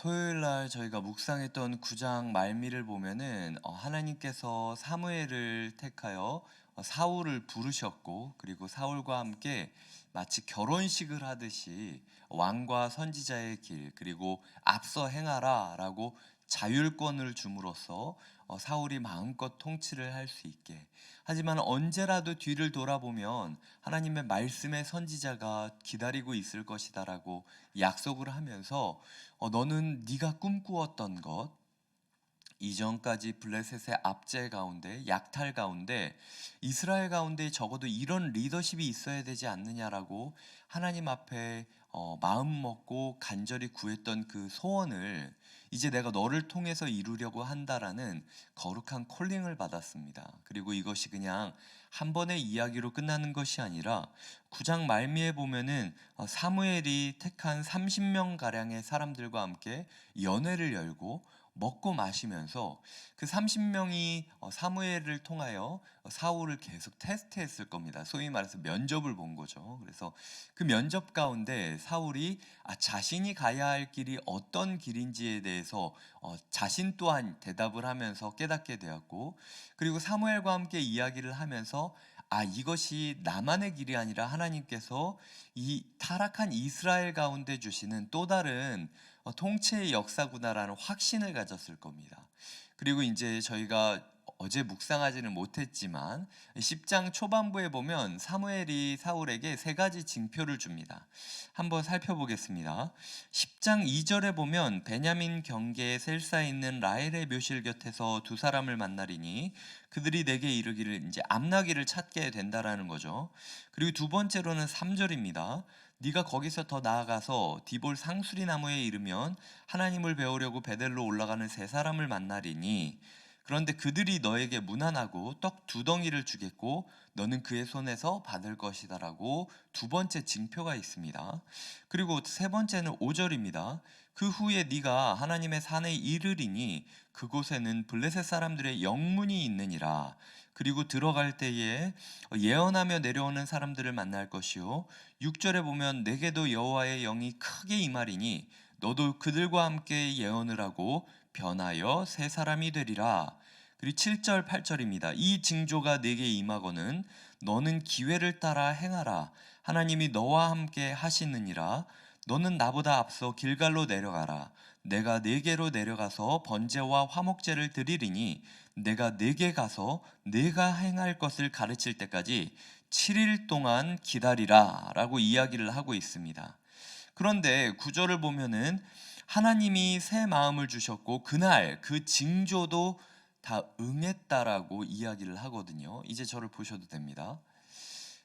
토요일 날 저희가 묵상했던 9장 말미를 보면은 하나님께서 사무엘을 택하여 사울을 부르셨고, 그리고 사울과 함께 마치 결혼식을 하듯이 왕과 선지자의 길, 그리고 앞서 행하라라고 자율권을 줌으로써 사울이 마음껏 통치를 할 수 있게. 하지만 언제라도 뒤를 돌아보면 하나님의 말씀의 선지자가 기다리고 있을 것이다라고 약속을 하면서 너는 네가 꿈꾸었던 것, 이전까지 블레셋의 압제 가운데, 약탈 가운데, 이스라엘 가운데 적어도 이런 리더십이 있어야 되지 않느냐라고 하나님 앞에 마음 먹고 간절히 구했던 그 소원을 이제 내가 너를 통해서 이루려고 한다라는 거룩한 콜링을 받았습니다. 그리고 이것이 그냥 한 번의 이야기로 끝나는 것이 아니라 9장 말미에 보면은 사무엘이 택한 30명 가량의 사람들과 함께 연회를 열고 먹고 마시면서 그 30명이 사무엘을 통하여 사울을 계속 테스트했을 겁니다. 소위 말해서 면접을 본 거죠. 그래서 그 면접 가운데 사울이 자신이 가야 할 길이 어떤 길인지에 대해서 자신 또한 대답을 하면서 깨닫게 되었고, 그리고 사무엘과 함께 이야기를 하면서 이것이 나만의 길이 아니라 하나님께서 이 타락한 이스라엘 가운데 주시는 또 다른 통치의 역사구나라는 확신을 가졌을 겁니다. 그리고 이제 저희가 어제 묵상하지는 못했지만 10장 초반부에 보면 사무엘이 사울에게 세 가지 징표를 줍니다. 한번 살펴보겠습니다. 10장 2절에 보면 베냐민 경계에 셀사에 있는 라헬의 묘실 곁에서 두 사람을 만나리니 그들이 내게 이르기를, 이제 암나기를 찾게 된다라는 거죠. 그리고 두 번째로는 3절입니다. 네가 거기서 더 나아가서 디볼 상수리 나무에 이르면 하나님을 배우려고 베델로 올라가는 세 사람을 만나리니 그런데 그들이 너에게 문안하고 떡 2덩이를 주겠고 너는 그의 손에서 받을 것이다라고 두 번째 징표가 있습니다. 그리고 세 번째는 5절입니다. 그 후에 네가 하나님의 산에 이르리니 그곳에는 블레셋 사람들의 영문이 있느니라. 그리고 들어갈 때에 예언하며 내려오는 사람들을 만날 것이요, 6절에 보면 내게도 여호와의 영이 크게 임하리니 너도 그들과 함께 예언을 하고 변하여 새 사람이 되리라. 그리고 7절 8절입니다. 이 징조가 내게 임하거는 너는 기회를 따라 행하라. 하나님이 너와 함께 하시느니라. 너는 나보다 앞서 길갈로 내려가라. 내가 네게로 내려가서 번제와 화목제를 드리리니 내가 네게 가서 네가 행할 것을 가르칠 때까지 7일 동안 기다리라 라고 이야기를 하고 있습니다. 그런데 구절을 보면은 하나님이 새 마음을 주셨고 그날 그 징조도 다 응했다라고 이야기를 하거든요. 이제 저를 보셔도 됩니다.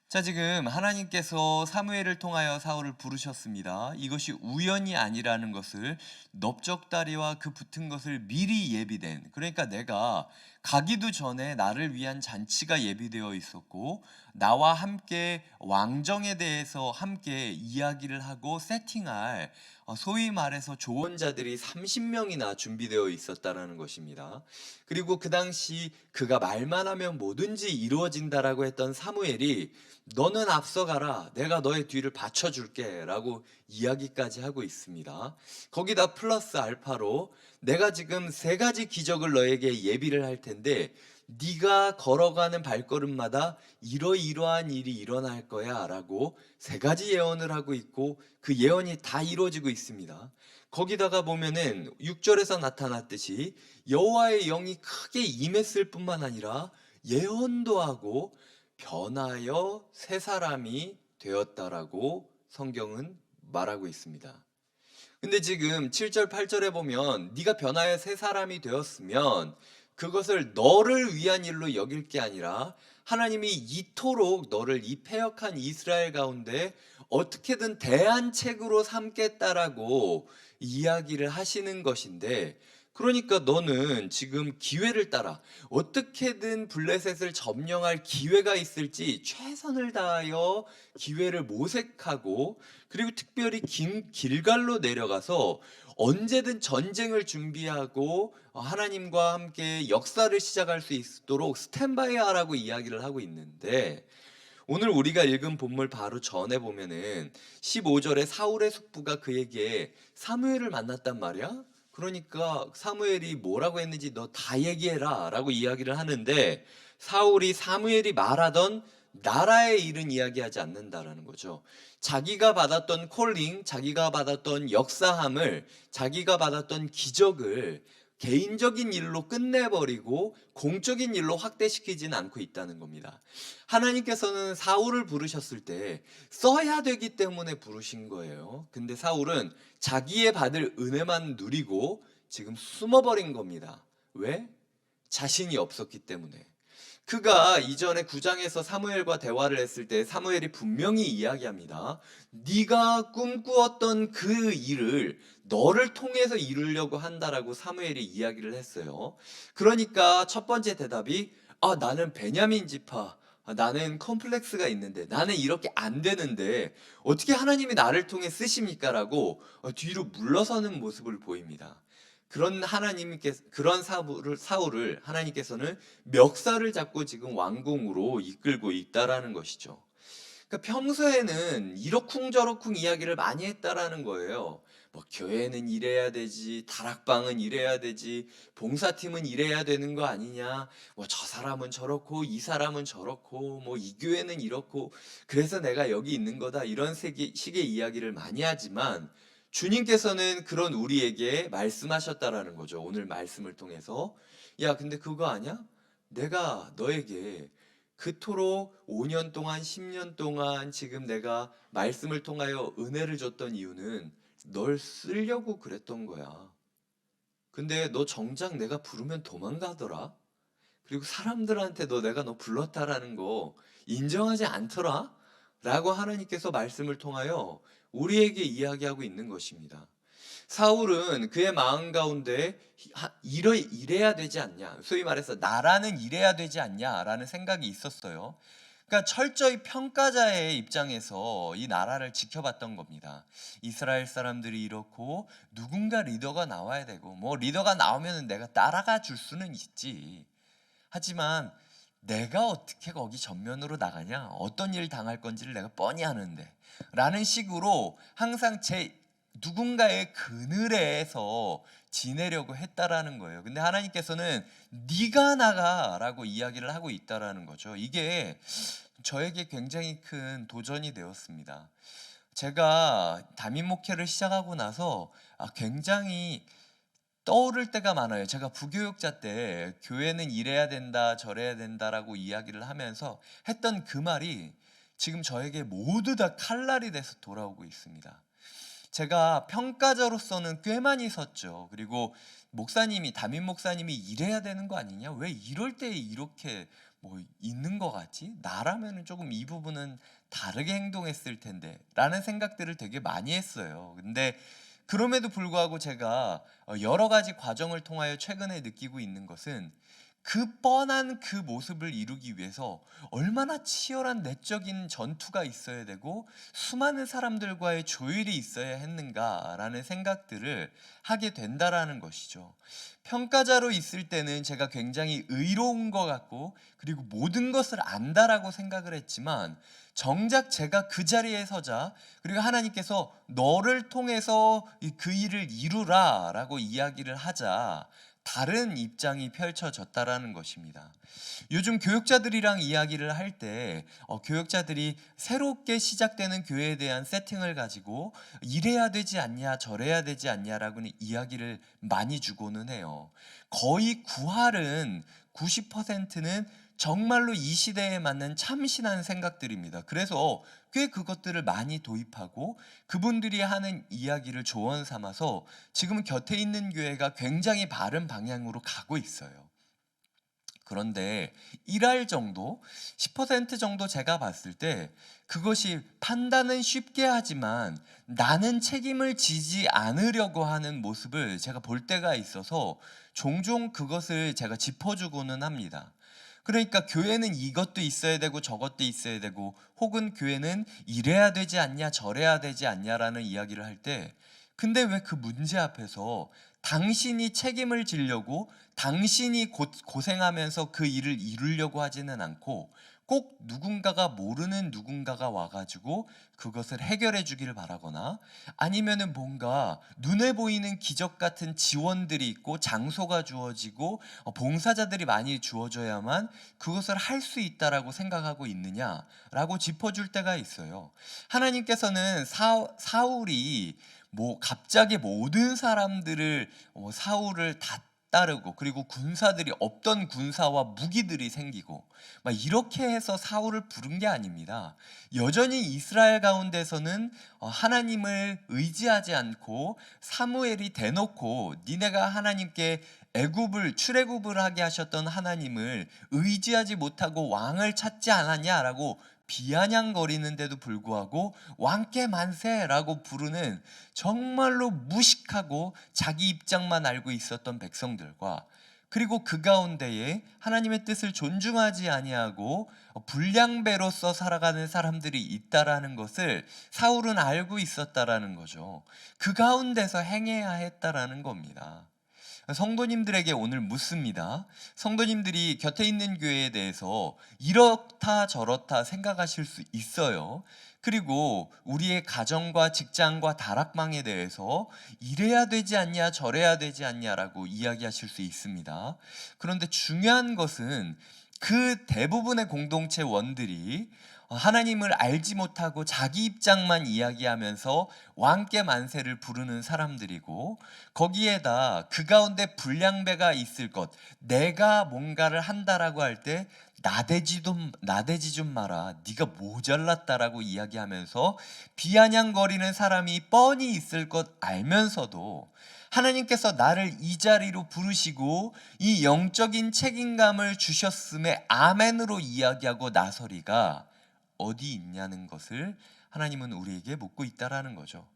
자, 지금 하나님께서 사무엘을 통하여 사울을 부르셨습니다. 이것이 우연이 아니라는 것을, 넓적다리와 그 붙은 것을 미리 예비된, 그러니까 내가 가기도 전에 나를 위한 잔치가 예비되어 있었고 나와 함께 왕정에 대해서 함께 이야기를 하고 세팅할 소위 말해서 조언자들이 30명이나 준비되어 있었다라는 것입니다. 그리고 그 당시 그가 말만 하면 뭐든지 이루어진다라고 했던 사무엘이 너는 앞서가라, 내가 너의 뒤를 받쳐줄게 라고 이야기까지 하고 있습니다. 거기다 플러스 알파로 내가 지금 세 가지 기적을 너에게 예비를 할 텐데 네가 걸어가는 발걸음마다 이러이러한 일이 일어날 거야 라고 세 가지 예언을 하고 있고 그 예언이 다 이루어지고 있습니다. 거기다가 보면은 6절에서 나타났듯이 여호와의 영이 크게 임했을 뿐만 아니라 예언도 하고 변하여 새 사람이 되었다라고 성경은 말하고 있습니다. 근데 지금 7절 8절에 보면 네가 변하여 새 사람이 되었으면 그것을 너를 위한 일로 여길 게 아니라 하나님이 이토록 너를 이 패역한 이스라엘 가운데 어떻게든 대안책으로 삼겠다라고 이야기를 하시는 것인데, 그러니까 너는 지금 기회를 따라 어떻게든 블레셋을 점령할 기회가 있을지 최선을 다하여 기회를 모색하고, 그리고 특별히 길갈로 내려가서 언제든 전쟁을 준비하고 하나님과 함께 역사를 시작할 수 있도록 스탠바이 하라고 이야기를 하고 있는데, 오늘 우리가 읽은 본문 바로 전에 보면은 15절에 사울의 숙부가 그에게 사무엘을 만났단 말이야. 그러니까 사무엘이 뭐라고 했는지 너 다 얘기해라 라고 이야기를 하는데, 사울이 사무엘이 말하던 나라의 일은 이야기하지 않는다라는 거죠. 자기가 받았던 콜링, 자기가 받았던 역사함을, 자기가 받았던 기적을 개인적인 일로 끝내버리고 공적인 일로 확대시키지는 않고 있다는 겁니다. 하나님께서는 사울을 부르셨을 때 써야 되기 때문에 부르신 거예요. 근데 사울은 자기의 받을 은혜만 누리고 지금 숨어버린 겁니다. 왜? 자신이 없었기 때문에. 그가 이전에 9장에서 사무엘과 대화를 했을 때 사무엘이 분명히 이야기합니다. 네가 꿈꾸었던 그 일을 너를 통해서 이루려고 한다라고 사무엘이 이야기를 했어요. 그러니까 첫 번째 대답이, 나는 베냐민 지파, 나는 컴플렉스가 있는데, 나는 이렇게 안 되는데 어떻게 하나님이 나를 통해 쓰십니까? 라고 뒤로 물러서는 모습을 보입니다. 그런 그런 사울을 하나님께서는 멱살을 잡고 지금 왕궁으로 이끌고 있다라는 것이죠. 그러니까 평소에는 이러쿵저러쿵 이야기를 많이 했다라는 거예요. 뭐 교회는 이래야 되지, 다락방은 이래야 되지, 봉사팀은 이래야 되는 거 아니냐, 뭐 저 사람은 저렇고 이 사람은 저렇고 뭐 이 교회는 이렇고 그래서 내가 여기 있는 거다, 이런 식의 이야기를 많이 하지만 주님께서는 그런 우리에게 말씀하셨다라는 거죠. 오늘 말씀을 통해서. 야, 근데 그거 아냐? 내가 너에게 그토록 5년 동안, 10년 동안 지금 내가 말씀을 통하여 은혜를 줬던 이유는 널 쓰려고 그랬던 거야. 근데 너 정작 내가 부르면 도망가더라? 그리고 사람들한테 내가 너 불렀다라는 거 인정하지 않더라? 라고 하나님께서 말씀을 통하여 우리에게 이야기하고 있는 것입니다. 사울은 그의 마음 가운데 이래야 되지 않냐, 소위 말해서 나라는 이래야 되지 않냐라는 생각이 있었어요. 그러니까 철저히 평가자의 입장에서 이 나라를 지켜봤던 겁니다. 이스라엘 사람들이 이렇고 누군가 리더가 나와야 되고, 뭐 리더가 나오면 내가 따라가 줄 수는 있지. 하지만 내가 어떻게 거기 전면으로 나가냐, 어떤 일 당할 건지를 내가 뻔히 아는데 라는 식으로 항상 제 누군가의 그늘에서 지내려고 했다라는 거예요. 근데 하나님께서는 네가 나가라고 이야기를 하고 있다라는 거죠. 이게 저에게 굉장히 큰 도전이 되었습니다. 제가 담임 목회를 시작하고 나서 굉장히 떠오를 때가 많아요. 제가 부교육자 때 교회는 이래야 된다, 저래야 된다라고 이야기를 하면서 했던 그 말이 지금 저에게 모두 다 칼날이 돼서 돌아오고 있습니다. 제가 평가자로서는 꽤 많이 섰죠. 그리고 담임 목사님이 이래야 되는 거 아니냐? 왜 이럴 때 이렇게 뭐 있는 것 같지? 나라면은 조금 이 부분은 다르게 행동했을 텐데 라는 생각들을 되게 많이 했어요. 근데 그럼에도 불구하고 제가 여러 가지 과정을 통하여 최근에 느끼고 있는 것은, 그 뻔한 그 모습을 이루기 위해서 얼마나 치열한 내적인 전투가 있어야 되고 수많은 사람들과의 조율이 있어야 했는가라는 생각들을 하게 된다라는 것이죠. 평가자로 있을 때는 제가 굉장히 의로운 것 같고 그리고 모든 것을 안다라고 생각을 했지만, 정작 제가 그 자리에 서자 그리고 하나님께서 너를 통해서 그 일을 이루라라고 이야기를 하자 다른 입장이 펼쳐졌다라는 것입니다. 요즘 교육자들이랑 이야기를 할 때 교육자들이 새롭게 시작되는 교회에 대한 세팅을 가지고 이래야 되지 않냐, 저래야 되지 않냐라고는 이야기를 많이 주고는 해요. 거의 90%는 정말로 이 시대에 맞는 참신한 생각들입니다. 그래서 꽤 그것들을 많이 도입하고 그분들이 하는 이야기를 조언 삼아서 지금 곁에 있는 교회가 굉장히 바른 방향으로 가고 있어요. 그런데 1할 정도, 10% 정도 제가 봤을 때 그것이 판단은 쉽게 하지만 나는 책임을 지지 않으려고 하는 모습을 제가 볼 때가 있어서 종종 그것을 제가 짚어주고는 합니다. 그러니까 교회는 이것도 있어야 되고 저것도 있어야 되고, 혹은 교회는 이래야 되지 않냐, 저래야 되지 않냐라는 이야기를 할 때, 근데 왜 그 문제 앞에서 당신이 책임을 지려고 당신이 고생하면서 그 일을 이루려고 하지는 않고 꼭 누군가가 모르는 누군가가 와가지고 그것을 해결해 주기를 바라거나 아니면은 뭔가 눈에 보이는 기적 같은 지원들이 있고 장소가 주어지고 봉사자들이 많이 주어져야만 그것을 할 수 있다라고 생각하고 있느냐라고 짚어줄 때가 있어요. 하나님께서는 사울이 뭐 갑자기 모든 사람들을 사울을 다 따르고 그리고 군사들이 없던 군사와 무기들이 생기고 막 이렇게 해서 사울을 부른 게 아닙니다. 여전히 이스라엘 가운데서는 하나님을 의지하지 않고 사무엘이 대놓고 니네가 하나님께 애굽을 출애굽을 하게 하셨던 하나님을 의지하지 못하고 왕을 찾지 않았냐라고 비아냥거리는데도 불구하고 왕께 만세라고 부르는 정말로 무식하고 자기 입장만 알고 있었던 백성들과 그리고 그 가운데에 하나님의 뜻을 존중하지 아니하고 불량배로서 살아가는 사람들이 있다라는 것을 사울은 알고 있었다라는 거죠. 그 가운데서 행해야 했다라는 겁니다. 성도님들에게 오늘 묻습니다. 성도님들이 곁에 있는 교회에 대해서 이렇다 저렇다 생각하실 수 있어요. 그리고 우리의 가정과 직장과 다락방에 대해서 이래야 되지 않냐 저래야 되지 않냐라고 이야기하실 수 있습니다. 그런데 중요한 것은 그 대부분의 공동체 원들이 하나님을 알지 못하고 자기 입장만 이야기하면서 왕께 만세를 부르는 사람들이고 거기에다 그 가운데 불량배가 있을 것, 내가 뭔가를 한다라고 할 때 나대지 좀 마라, 네가 모자랐다라고 이야기하면서 비아냥거리는 사람이 뻔히 있을 것 알면서도 하나님께서 나를 이 자리로 부르시고 이 영적인 책임감을 주셨음에 아멘으로 이야기하고 나서리가 어디 있냐는 것을 하나님은 우리에게 묻고 있다라는 거죠.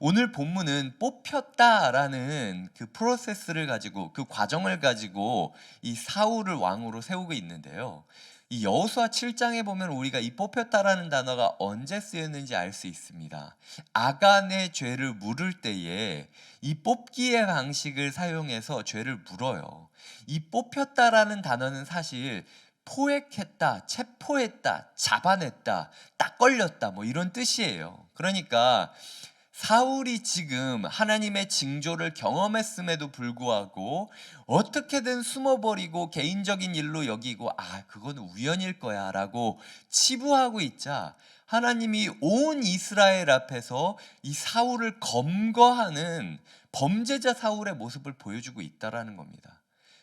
오늘 본문은 뽑혔다라는 그 프로세스를 가지고 그 과정을 가지고 이 사울을 왕으로 세우고 있는데요. 이 여호수아 7장에 보면 우리가 이 뽑혔다라는 단어가 언제 쓰였는지 알 수 있습니다. 아간의 죄를 물을 때에 이 뽑기의 방식을 사용해서 죄를 물어요. 이 뽑혔다라는 단어는 사실 포획했다, 체포했다, 잡아냈다, 딱 걸렸다 뭐 이런 뜻이에요. 그러니까 사울이 지금 하나님의 징조를 경험했음에도 불구하고 어떻게든 숨어버리고 개인적인 일로 여기고 그건 우연일 거야 라고 치부하고 있자 하나님이 온 이스라엘 앞에서 이 사울을 검거하는 범죄자 사울의 모습을 보여주고 있다라는 겁니다.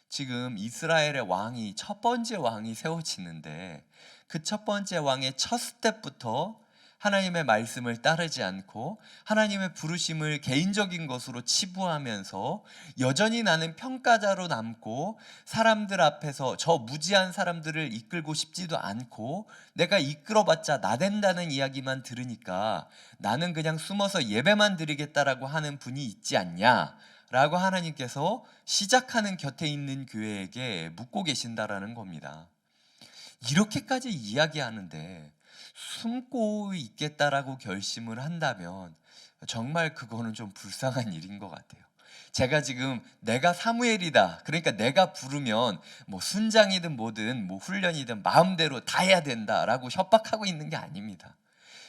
지금 이스라엘의 왕이 첫 번째 왕이 세워지는데 그 첫 번째 왕의 첫 스텝부터 하나님의 말씀을 따르지 않고 하나님의 부르심을 개인적인 것으로 치부하면서 여전히 나는 평가자로 남고 사람들 앞에서 저 무지한 사람들을 이끌고 싶지도 않고 내가 이끌어봤자 나댄다는 이야기만 들으니까 나는 그냥 숨어서 예배만 드리겠다라고 하는 분이 있지 않냐 라고 하나님께서 시작하는 곁에 있는 교회에게 묻고 계신다라는 겁니다. 이렇게까지 이야기하는데 숨고 있겠다라고 결심을 한다면 정말 그거는 좀 불쌍한 일인 것 같아요. 제가 지금 내가 사무엘이다, 그러니까 내가 부르면 뭐 순장이든 뭐든 뭐 훈련이든 마음대로 다 해야 된다라고 협박하고 있는 게 아닙니다.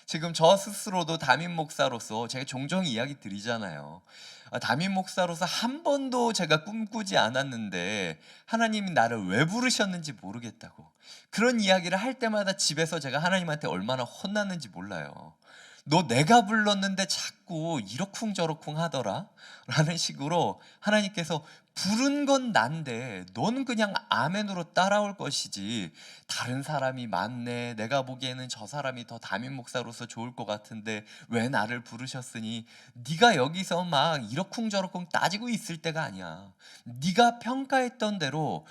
지금 저 스스로도 담임 목사로서 제가 종종 이야기 드리잖아요. 담임 목사로서 한 번도 제가 꿈꾸지 않았는데 하나님이 나를 왜 부르셨는지 모르겠다고 그런 이야기를 할 때마다 집에서 제가 하나님한테 얼마나 혼났는지 몰라요. 너 내가 불렀는데 자꾸 이러쿵저러쿵 하더라 라는 식으로 하나님께서 부른 건 난데 너는 그냥 아멘으로 따라올 것이지 다른 사람이 많네, 내가 보기에는 저 사람이 더 담임 목사로서 좋을 것 같은데 왜 나를 부르셨으니 네가 여기서 막 이러쿵저러쿵 따지고 있을 때가 아니야. 네가 평가했던 대로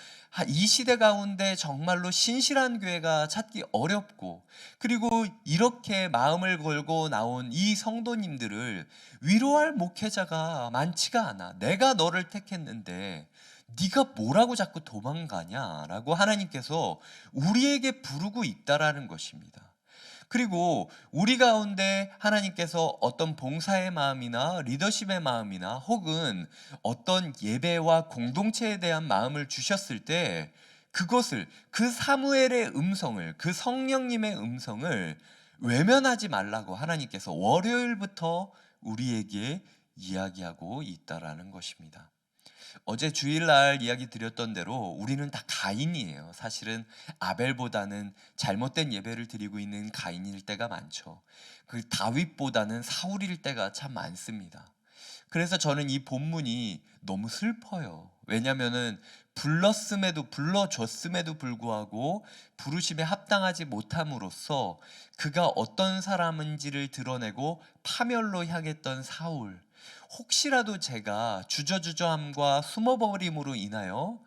이 시대 가운데 정말로 신실한 교회가 찾기 어렵고 그리고 이렇게 마음을 걸고 나온 이 성도님들을 위로할 목회자가 많지가 않아. 내가 너를 택했는데 네가 뭐라고 자꾸 도망가냐라고 하나님께서 우리에게 부르고 있다라는 것입니다. 그리고 우리 가운데 하나님께서 어떤 봉사의 마음이나 리더십의 마음이나 혹은 어떤 예배와 공동체에 대한 마음을 주셨을 때 그것을, 그 사무엘의 음성을, 그 성령님의 음성을 외면하지 말라고 하나님께서 월요일부터 우리에게 이야기하고 있다라는 것입니다. 어제 주일날 이야기 드렸던 대로 우리는 다 가인이에요. 사실은 아벨보다는 잘못된 예배를 드리고 있는 가인일 때가 많죠. 그 다윗보다는 사울일 때가 참 많습니다. 그래서 저는 이 본문이 너무 슬퍼요. 왜냐면은 불러줬음에도 불구하고 부르심에 합당하지 못함으로써 그가 어떤 사람인지를 드러내고 파멸로 향했던 사울, 혹시라도 제가 주저주저함과 숨어버림으로 인하여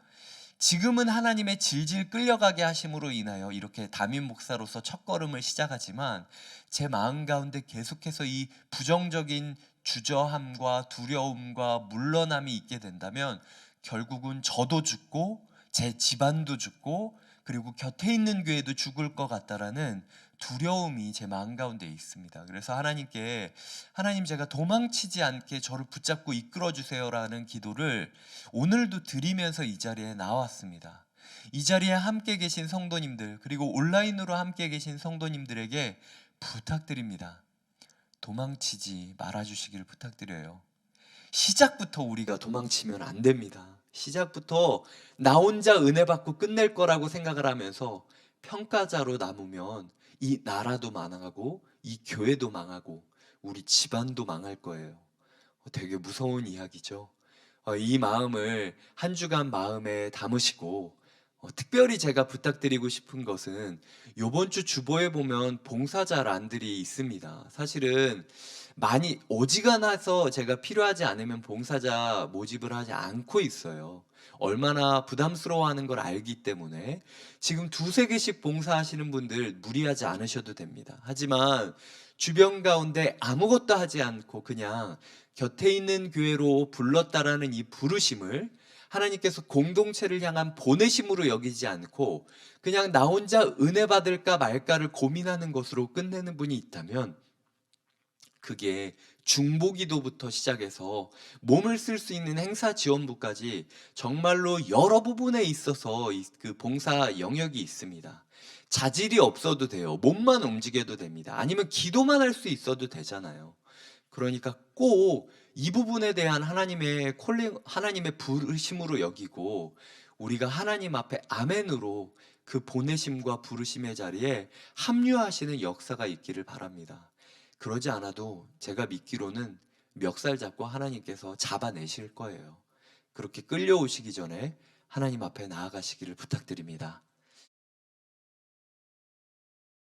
지금은 하나님의 질질 끌려가게 하심으로 인하여 이렇게 담임 목사로서 첫걸음을 시작하지만 제 마음 가운데 계속해서 이 부정적인 주저함과 두려움과 물러남이 있게 된다면 결국은 저도 죽고 제 집안도 죽고 그리고 곁에 있는 교회도 죽을 것 같다라는 두려움이 제 마음 가운데 있습니다. 그래서 하나님께 하나님 제가 도망치지 않게 저를 붙잡고 이끌어 주세요라는 기도를 오늘도 드리면서 이 자리에 나왔습니다. 이 자리에 함께 계신 성도님들 그리고 온라인으로 함께 계신 성도님들에게 부탁드립니다. 도망치지 말아주시기를 부탁드려요. 시작부터 우리가 도망치면 안 됩니다. 시작부터 나 혼자 은혜 받고 끝낼 거라고 생각을 하면서 평가자로 남으면 이 나라도 망하고 이 교회도 망하고 우리 집안도 망할 거예요. 되게 무서운 이야기죠. 이 마음을 한 주간 마음에 담으시고 특별히 제가 부탁드리고 싶은 것은 요번 주 주보에 보면 봉사자 란들이 있습니다. 사실은 많이 어지간해서 제가 필요하지 않으면 봉사자 모집을 하지 않고 있어요. 얼마나 부담스러워하는 걸 알기 때문에 지금 두세 개씩 봉사하시는 분들 무리하지 않으셔도 됩니다. 하지만 주변 가운데 아무것도 하지 않고 그냥 곁에 있는 교회로 불렀다라는 이 부르심을 하나님께서 공동체를 향한 보내심으로 여기지 않고 그냥 나 혼자 은혜 받을까 말까를 고민하는 것으로 끝내는 분이 있다면 그게 중보기도부터 시작해서 몸을 쓸 수 있는 행사지원부까지 정말로 여러 부분에 있어서 그 봉사 영역이 있습니다. 자질이 없어도 돼요. 몸만 움직여도 됩니다. 아니면 기도만 할 수 있어도 되잖아요. 그러니까 꼭 이 부분에 대한 하나님의 콜링, 하나님의 부르심으로 여기고 우리가 하나님 앞에 아멘으로 그 보내심과 부르심의 자리에 합류하시는 역사가 있기를 바랍니다. 그러지 않아도 제가 믿기로는 멱살 잡고 하나님께서 잡아내실 거예요. 그렇게 끌려오시기 전에 하나님 앞에 나아가시기를 부탁드립니다.